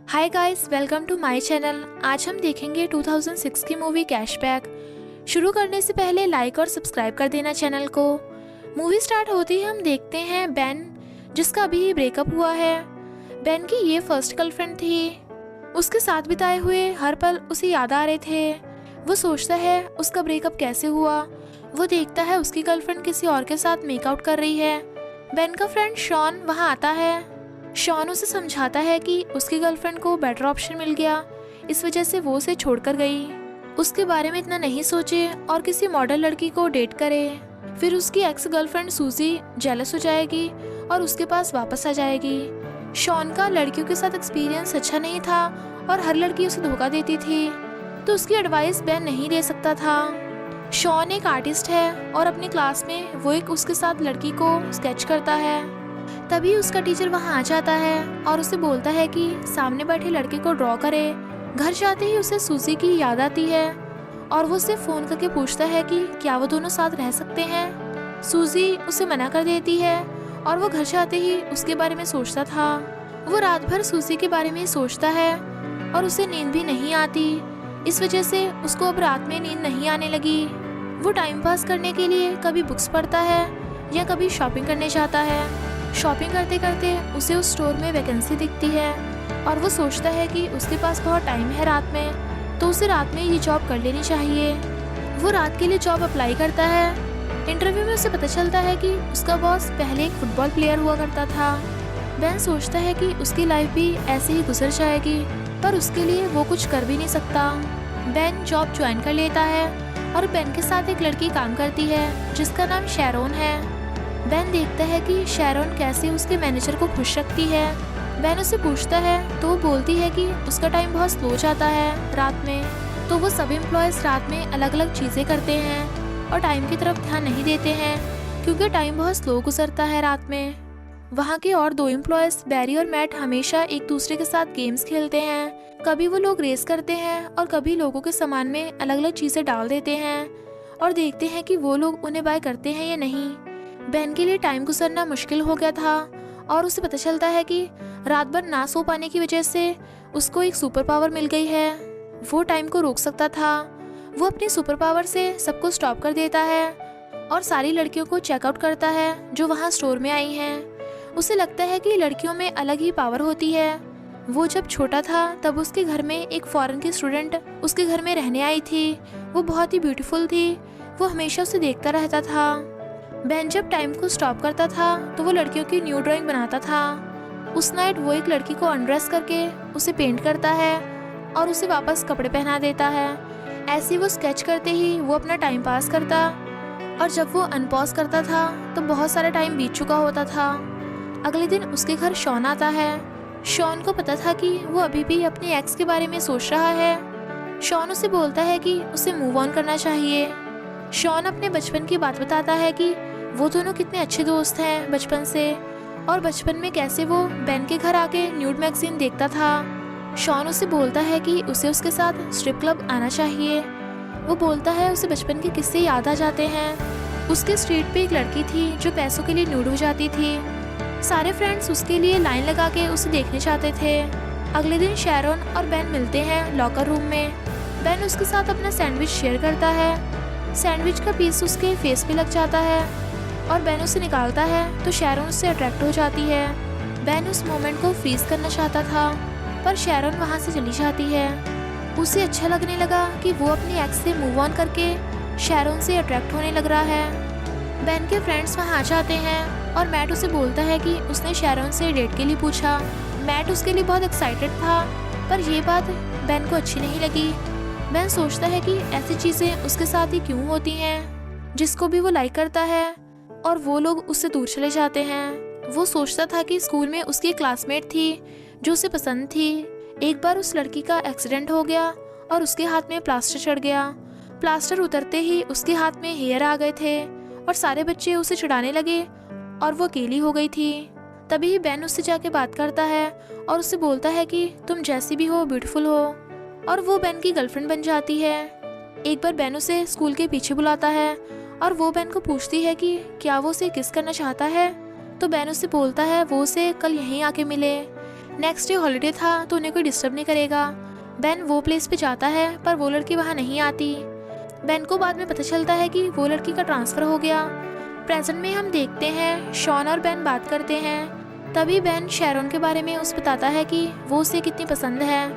Hi guys, welcome to my channel. आज हम देखेंगे 2006 की मूवी कैशबैक। शुरू करने से पहले लाइक और सब्सक्राइब कर देना चैनल को। मूवी स्टार्ट होते ही हम देखते हैं बेन, जिसका अभी ब्रेकअप हुआ है। बेन की ये फर्स्ट गर्लफ्रेंड थी। उसके साथ बिताए हुए हर पल उसे याद आ रहे थे। वो सोचता है उसका ब्रेकअप कैसे हुआ। वो देखता है उसकी गर्लफ्रेंड किसी और के साथ मेकआउट कर रही है। बेन का फ्रेंड शॉन वहाँ आता है। शॉन उसे समझाता है कि उसकी गर्लफ्रेंड को बेटर ऑप्शन मिल गया, इस वजह से वो उसे छोड़कर गई। उसके बारे में इतना नहीं सोचे और किसी मॉडल लड़की को डेट करे। फिर उसकी एक्स गर्लफ्रेंड सूजी जेलस हो जाएगी और उसके पास वापस आ जाएगी। शॉन का लड़कियों के साथ एक्सपीरियंस अच्छा नहीं था और हर लड़की उसे धोखा देती थी, तो उसकी एडवाइस बेन नहीं दे सकता था। शॉन एक आर्टिस्ट है और अपनी क्लास में वो एक उसके साथ लड़की को स्केच करता है। तभी उसका टीचर वहां आ जाता है और उसे बोलता है कि सामने बैठे लड़के को ड्रॉ करे। घर जाते ही उसे सूजी की याद आती है और वो उसे फोन करके पूछता है कि क्या वो दोनों साथ रह सकते हैं। सूजी उसे मना कर देती है और वो घर जाते ही उसके बारे में सोचता था। वो रात भर सूजी के बारे में सोचता है और उसे नींद भी नहीं आती। इस वजह से उसको अब रात में नींद नहीं आने लगी। वो टाइम पास करने के लिए कभी बुक्स पढ़ता है या कभी शॉपिंग करने जाता है। शॉपिंग करते करते उसे उस स्टोर में वैकेंसी दिखती है और वो सोचता है कि उसके पास बहुत टाइम है रात में, तो उसे रात में ये जॉब कर लेनी चाहिए। वो रात के लिए जॉब अप्लाई करता है। इंटरव्यू में उसे पता चलता है कि उसका बॉस पहले एक फुटबॉल प्लेयर हुआ करता था। बेन सोचता है कि उसकी लाइफ भी ऐसे ही गुजर जाएगी, पर उसके लिए वो कुछ कर भी नहीं सकता। बेन जॉब ज्वाइन कर लेता है और बेन के साथ एक लड़की काम करती है जिसका नाम शैरोन है। बेन देखता है कि शैरोन कैसे उसके मैनेजर को खुश रखती है। बेन उसे पूछता है तो वो बोलती है कि उसका टाइम बहुत स्लो जाता है रात में, तो वो सभी एम्प्लॉयज़ रात में अलग अलग चीज़ें करते हैं और टाइम की तरफ ध्यान नहीं देते हैं क्योंकि टाइम बहुत स्लो गुजरता है रात में। वहाँ के और दो एम्प्लॉयज़ बैरी और मैट हमेशा एक दूसरे के साथ गेम्स खेलते हैं। कभी वो लोग रेस करते हैं और कभी लोगों के सामान में अलग अलग चीज़ें डाल देते हैं और देखते हैं कि वो लोग उन्हें बाय करते हैं या नहीं। बेन के लिए टाइम गुजरना मुश्किल हो गया था और उसे पता चलता है कि रात भर ना सो पाने की वजह से उसको एक सुपर पावर मिल गई है। वो टाइम को रोक सकता था। वो अपनी सुपर पावर से सबको स्टॉप कर देता है और सारी लड़कियों को चेकआउट करता है जो वहाँ स्टोर में आई हैं। उसे लगता है कि लड़कियों में अलग ही पावर होती है। वो जब छोटा था तब उसके घर में एक फॉरेन की स्टूडेंट उसके घर में रहने आई थी। वो बहुत ही ब्यूटीफुल थी। वो हमेशा उसे देखता रहता था। बेन जब टाइम को स्टॉप करता था तो वो लड़कियों की न्यू ड्राइंग बनाता था। उस नाइट वो एक लड़की को अनड्रेस करके उसे पेंट करता है और उसे वापस कपड़े पहना देता है। ऐसे वो स्केच करते ही वो अपना टाइम पास करता और जब वो अनपॉज करता था तो बहुत सारा टाइम बीत चुका होता था। अगले दिन उसके घर शॉन आता है। शॉन को पता था कि वो अभी भी अपने एक्स के बारे में सोच रहा है। शॉन उसे बोलता है कि उसे मूव ऑन करना चाहिए। शॉन अपने बचपन की बात बताता है कि वो दोनों कितने अच्छे दोस्त हैं बचपन से और बचपन में कैसे वो बेन के घर आके न्यूड मैगजीन देखता था। शॉन उसे बोलता है कि उसे उसके साथ स्ट्रिप क्लब आना चाहिए। वो बोलता है उसे बचपन के किस्से याद आ जाते हैं। उसके स्ट्रीट पे एक लड़की थी जो पैसों के लिए न्यूड हो जाती थी। सारे फ्रेंड्स उसके लिए लाइन लगा के उसे देखने चाहते थे। अगले दिन शैरोन और बेन मिलते हैं लॉकर रूम में। बेन उसके साथ अपना सैंडविच शेयर करता है। सैंडविच का पीस उसके फेस पे लग जाता है और बेन उसे निकालता है तो शैरोन उससे अट्रैक्ट हो जाती है। बेन उस मोमेंट को फ्रीज करना चाहता था पर शैरोन वहाँ से चली जाती है। उसे अच्छा लगने लगा कि वो अपनी एक्स से मूव ऑन करके शैरोन से अट्रैक्ट होने लग रहा है। बेन के फ्रेंड्स वहाँ आ जाते हैं और मैट उसे बोलता है कि उसने शैरोन से डेट के लिए पूछा। मैट उसके लिए बहुत एक्साइटेड था पर यह बात बेन को अच्छी नहीं लगी। बेन सोचता है कि ऐसी चीज़ें उसके साथ ही क्यों होती हैं। जिसको भी वो लाइक करता है और वो लोग उससे दूर चले जाते हैं। वो सोचता था कि स्कूल में उसकी क्लासमेट थी जो उसे पसंद थी। एक बार उस लड़की का एक्सीडेंट हो गया और उसके हाथ में प्लास्टर चढ़ गया। प्लास्टर उतरते ही उसके हाथ में हेयर आ गए थे और सारे बच्चे उसे चिढ़ाने लगे और वो अकेली हो गई थी। तभी बेन उससे जाके बात करता है और उससे बोलता है कि तुम जैसी भी हो ब्यूटीफुल हो, और वो बेन की गर्लफ्रेंड बन जाती है। एक बार बेन उसे स्कूल के पीछे बुलाता है और वो बेन को पूछती है कि क्या वो उसे किस करना चाहता है, तो बेन उसे बोलता है वो उसे कल यहीं आके मिले। नेक्स्ट डे हॉलीडे था तो उन्हें कोई डिस्टर्ब नहीं करेगा। बेन वो प्लेस पे जाता है पर वो लड़की वहाँ नहीं आती। बेन को बाद में पता चलता है कि वो लड़की का ट्रांसफ़र हो गया। प्रेजेंट में हम देखते हैं शॉन और बेन बात करते हैं। तभी बेन शैरॉन के बारे में उसे बताता है कि वो उसे कितनी पसंद है।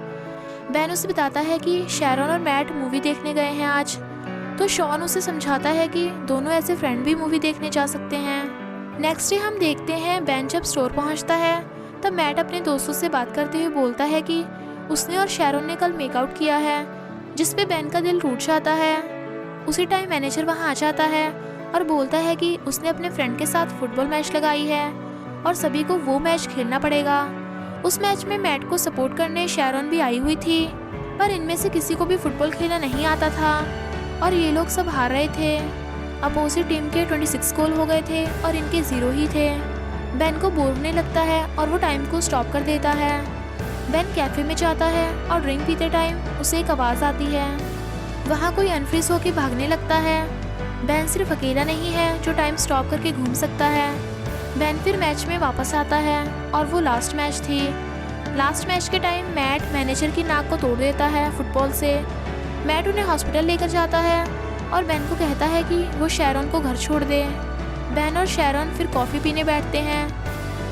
बेन उसे बताता है कि शैरॉन और मैट मूवी देखने गए हैं आज। तो शॉन उसे समझाता है कि दोनों ऐसे फ्रेंड भी मूवी देखने जा सकते हैं। नेक्स्ट डे हम देखते हैं बेन जब स्टोर पहुंचता है तब मैट अपने दोस्तों से बात करते हुए बोलता है कि उसने और शैरॉन ने कल मेकआउट किया है, जिस पे बेन का दिल टूट जाता है। उसी टाइम मैनेजर वहां आ जाता है और बोलता है कि उसने अपने फ्रेंड के साथ फुटबॉल मैच लगाई है और सभी को वो मैच खेलना पड़ेगा। उस मैच में मैट को सपोर्ट करने शैरॉन भी आई हुई थी, पर इनमें से किसी को भी फुटबॉल खेलना नहीं आता था और ये लोग सब हार रहे थे। अपोजिट टीम के 26 गोल हो गए थे और इनके 0 ही थे। बेन को बोर होने लगता है और वो टाइम को स्टॉप कर देता है। बेन कैफे में जाता है और ड्रिंक पीते टाइम उसे एक आवाज़ आती है। वहाँ कोई अनफ्रीज होकर भागने लगता है। बेन सिर्फ अकेला नहीं है जो टाइम स्टॉप करके घूम सकता है। बेन फिर मैच में वापस आता है और वो लास्ट मैच थी। लास्ट मैच के टाइम मैट मैनेजर की नाक को तोड़ देता है फुटबॉल से। मैट उन्हें हॉस्पिटल लेकर जाता है और बेन को कहता है कि वो शैरॉन को घर छोड़ दे। बेन और शैरॉन फिर कॉफ़ी पीने बैठते हैं।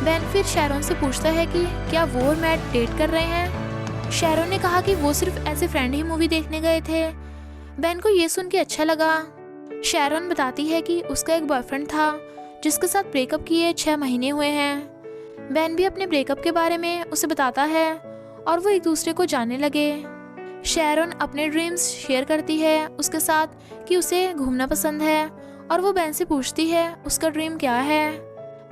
बेन फिर शैरॉन से पूछता है कि क्या वो और मैट डेट कर रहे हैं। शैरॉन ने कहा कि वो सिर्फ एज ए फ्रेंड ही मूवी देखने गए थे। बेन को ये सुन के अच्छा लगा। शैरॉन बताती है कि उसका एक बॉयफ्रेंड था जिसके साथ ब्रेकअप किए 6 महीने हुए हैं। बेन भी अपने ब्रेकअप के बारे में उसे बताता है और वो एक दूसरे को जानने लगे। शैरॉन अपने ड्रीम्स शेयर करती है उसके साथ कि उसे घूमना पसंद है और वो बेन से पूछती है उसका ड्रीम क्या है।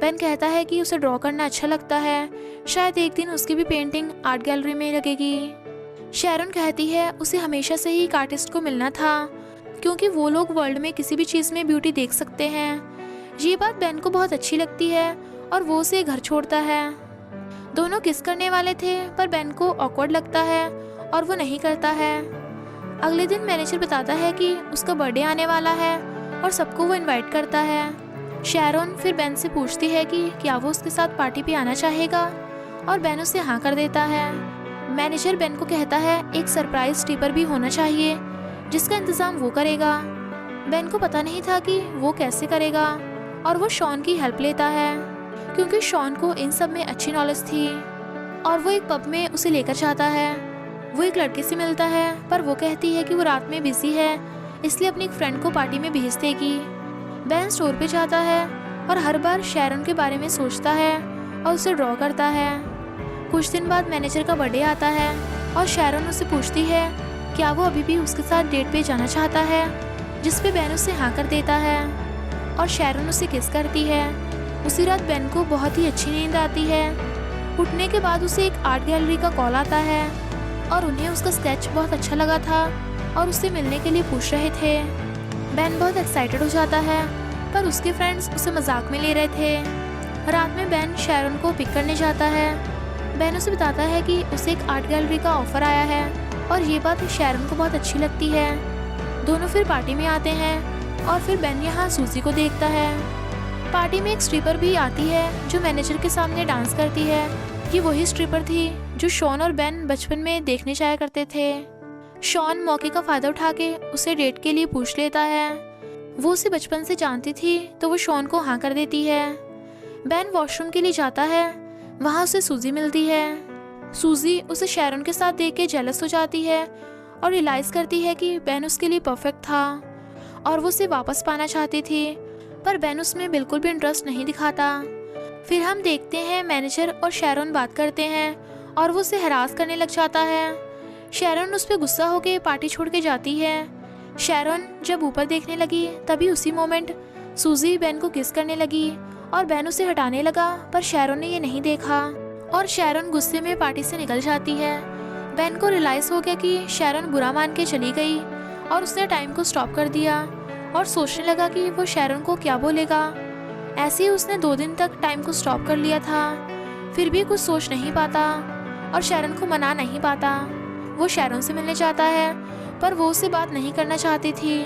बेन कहता है कि उसे ड्रॉ करना अच्छा लगता है, शायद एक दिन उसकी भी पेंटिंग आर्ट गैलरी में लगेगी। शैरॉन कहती है उसे हमेशा से ही एक आर्टिस्ट को मिलना था क्योंकि वो लोग वर्ल्ड में किसी भी चीज़ में ब्यूटी देख सकते हैं। ये बात बेन को बहुत अच्छी लगती है और वो उसे घर छोड़ता है। दोनों किस करने वाले थे पर बेन को ऑकवर्ड लगता है और वो नहीं करता है। अगले दिन मैनेजर बताता है कि उसका बर्थडे आने वाला है और सबको वो इनवाइट करता है। शैरॉन फिर बेन से पूछती है कि क्या वो उसके साथ पार्टी पे आना चाहेगा और बेन उसे हाँ कर देता है। मैनेजर बेन को कहता है एक सरप्राइज टिपर भी होना चाहिए जिसका इंतज़ाम वो करेगा। बेन को पता नहीं था कि वो कैसे करेगा और वो शॉन की हेल्प लेता है क्योंकि शॉन को इन सब में अच्छी नॉलेज थी और वो एक पब में उसे लेकर जाता है। वो एक लड़के से मिलता है पर वो कहती है कि वो रात में बिजी है इसलिए अपनी एक फ्रेंड को पार्टी में भेज देगी। बेन स्टोर पे जाता है और हर बार शैरॉन के बारे में सोचता है और उसे ड्रॉ करता है। कुछ दिन बाद मैनेजर का बर्थडे आता है और शैरॉन उसे पूछती है क्या वो अभी भी उसके साथ डेट पे जाना चाहता है, जिस पे बेन उसे हाँ कर देता है और शैरॉन उसे किस करती है। उसी रात बेन को बहुत ही अच्छी नींद आती है। उठने के बाद उसे एक आर्ट गैलरी का कॉल आता है और उन्हें उसका स्केच बहुत अच्छा लगा था और उससे मिलने के लिए पूछ रहे थे। बेन बहुत एक्साइटेड हो जाता है पर उसके फ्रेंड्स उसे मजाक में ले रहे थे। रात में बेन शैरॉन को पिक करने जाता है। बेन उसे बताता है कि उसे एक आर्ट गैलरी का ऑफर आया है और ये बात शैरॉन को बहुत अच्छी लगती है। दोनों फिर पार्टी में आते हैं और फिर बेन यहाँ सूजी को देखता है। पार्टी में एक स्ट्रिपर भी आती है जो मैनेजर के सामने डांस करती है। ये वही स्ट्रिपर थी जो शॉन और बेन बचपन में देखने जाया करते थे। शॉन मौके का फ़ायदा उठा के उसे डेट के लिए पूछ लेता है। वो उसे बचपन से जानती थी तो वो शॉन को हाँ कर देती है। बेन वॉशरूम के लिए जाता है, वहाँ उसे सूजी मिलती है। सूजी उसे शैरॉन के साथ देख के जेलस हो जाती है और रियलाइज़ करती है कि बेन उसके लिए परफेक्ट था और वो उसे वापस पाना चाहती थी, पर बेन उसमें बिल्कुल भी इंटरेस्ट नहीं दिखाता। फिर हम देखते हैं मैनेजर और शैरॉन बात करते हैं और वो उसे हरास करने लग जाता है। शैरॉन उस पर गुस्सा होकर पार्टी छोड़ के जाती है। शैरॉन जब ऊपर देखने लगी तभी उसी मोमेंट सूजी बेन को किस करने लगी और बेन उसे हटाने लगा, पर शैरॉन ने ये नहीं देखा और शैरॉन गुस्से में पार्टी से निकल जाती है। बेन को रियलाइज़ हो गया कि शैरॉन बुरा मान के चली गई और उसने टाइम को स्टॉप कर दिया और सोचने लगा कि वो शैरॉन को क्या बोलेगा। ऐसे ही उसने 2 दिन तक टाइम को स्टॉप कर लिया था, फिर भी कुछ सोच नहीं पाता और शैरॉन को मना नहीं पाता। वो शैरॉन से मिलने जाता है पर वो उससे बात नहीं करना चाहती थी।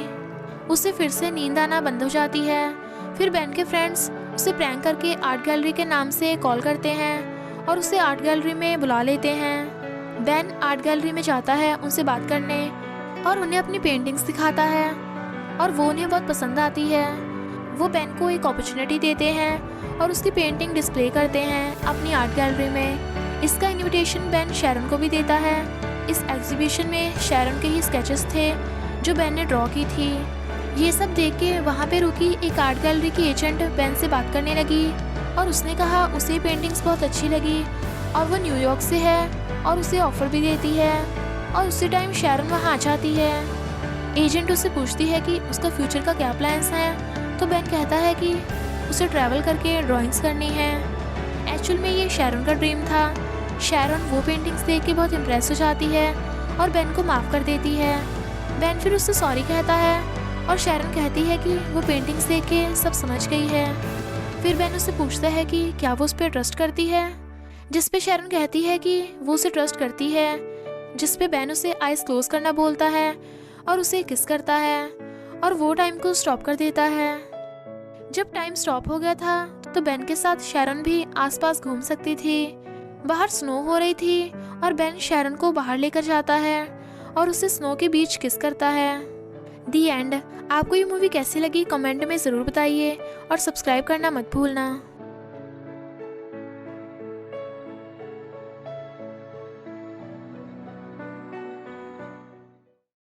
उसे फिर से नींद आना बंद हो जाती है। फिर बेन के फ्रेंड्स उसे प्रैंक करके आर्ट गैलरी के नाम से कॉल करते हैं और उसे आर्ट गैलरी में बुला लेते हैं। बेन आर्ट गैलरी में जाता है उनसे बात करने और उन्हें अपनी पेंटिंग्स दिखाता है और वो उन्हें बहुत पसंद आती है। वो बेन को एक अपॉर्चुनिटी देते हैं और उसकी पेंटिंग डिस्प्ले करते हैं अपनी आर्ट गैलरी में। इसका इनविटेशन बेन शैरन को भी देता है। इस एग्जीबिशन में शैरन के ही स्केचेस थे जो बेन ने ड्रॉ की थी। ये सब देख के वहाँ पे रुकी एक आर्ट गैलरी की एजेंट बेन से बात करने लगी और उसने कहा उसे पेंटिंग्स बहुत अच्छी लगी और वो न्यूयॉर्क से है और उसे ऑफ़र भी देती है। और उसी टाइम शैरन वहाँ आ जाती है। एजेंट उससे पूछती है कि उसका फ्यूचर का क्या प्लान्स हैं, तो बेन कहता है कि उसे ट्रैवल करके ड्राइंग्स करनी है। एक्चुअल में ये शैरन का ड्रीम था। शैरन वो पेंटिंग्स देख के बहुत इम्प्रेस हो जाती है और बेन को माफ़ कर देती है। बेन फिर उससे सॉरी कहता है और शैरन कहती है कि वो पेंटिंग्स देख के सब समझ गई है। फिर बेन उससे पूछता है कि क्या वो उस पर ट्रस्ट करती है, जिस पे शैरन कहती है कि वो उसे ट्रस्ट करती है, जिस पे बेन उसे आइज़ क्लोज करना बोलता है और उसे किस करता है और वो टाइम को स्टॉप कर देता है। जब टाइम स्टॉप हो गया था तो बेन के साथ शैरन भी आसपास घूम सकती थी। बाहर स्नो हो रही थी और बेन शैरन को बाहर लेकर जाता है और उसे स्नो के बीच किस करता है। दी एंड। आपको ये मूवी कैसी लगी कमेंट में ज़रूर बताइए और सब्सक्राइब करना मत भूलना।